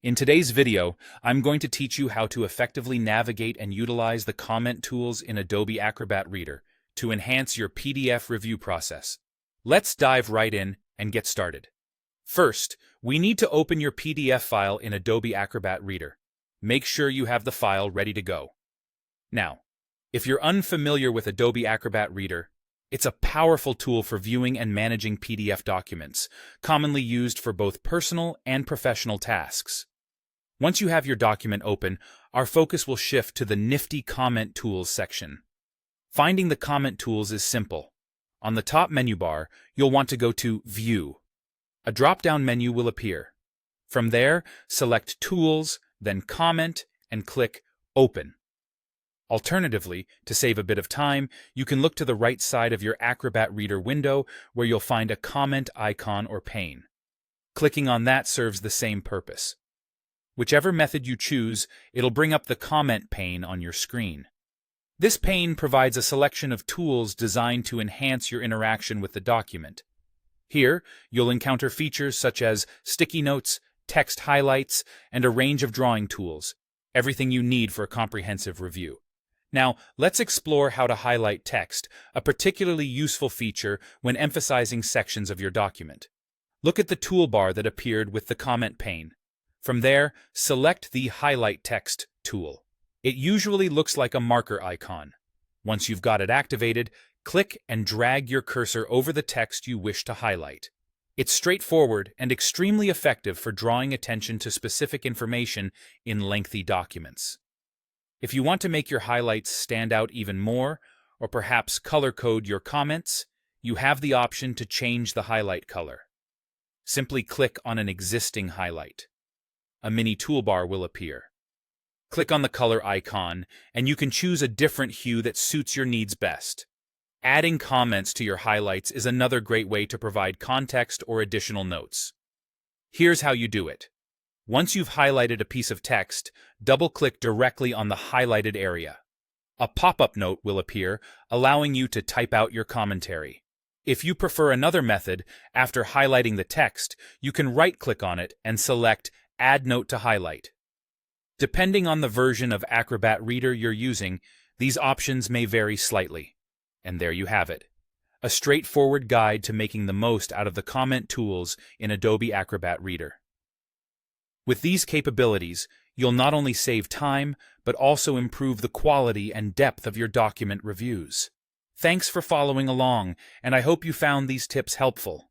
In today's video, I'm going to teach you how to effectively navigate and utilize the comment tools in Adobe Acrobat Reader to enhance your PDF review process. Let's dive right in and get started. First, we need to open your PDF file in Adobe Acrobat Reader. Make sure you have the file ready to go. Now, if you're unfamiliar with Adobe Acrobat Reader, it's a powerful tool for viewing and managing PDF documents, commonly used for both personal and professional tasks. Once you have your document open, our focus will shift to the nifty Comment Tools section. Finding the comment tools is simple. On the top menu bar, you'll want to go to View. A drop-down menu will appear. From there, select Tools, then Comment, and click Open. Alternatively, to save a bit of time, you can look to the right side of your Acrobat Reader window where you'll find a comment icon or pane. Clicking on that serves the same purpose. Whichever method you choose, it'll bring up the comment pane on your screen. This pane provides a selection of tools designed to enhance your interaction with the document. Here, you'll encounter features such as sticky notes, text highlights, and a range of drawing tools, everything you need for a comprehensive review. Now, let's explore how to highlight text, a particularly useful feature when emphasizing sections of your document. Look at the toolbar that appeared with the comment pane. From there, select the Highlight Text tool. It usually looks like a marker icon. Once you've got it activated, click and drag your cursor over the text you wish to highlight. It's straightforward and extremely effective for drawing attention to specific information in lengthy documents. If you want to make your highlights stand out even more, or perhaps color code your comments, you have the option to change the highlight color. Simply click on an existing highlight. A mini toolbar will appear. Click on the color icon, and you can choose a different hue that suits your needs best. Adding comments to your highlights is another great way to provide context or additional notes. Here's how you do it. Once you've highlighted a piece of text, double-click directly on the highlighted area. A pop-up note will appear, allowing you to type out your commentary. If you prefer another method, after highlighting the text, you can right-click on it and select Add Note to Highlight. Depending on the version of Acrobat Reader you're using, these options may vary slightly. And there you have it. A straightforward guide to making the most out of the comment tools in Adobe Acrobat Reader. With these capabilities, you'll not only save time, but also improve the quality and depth of your document reviews. Thanks for following along, and I hope you found these tips helpful.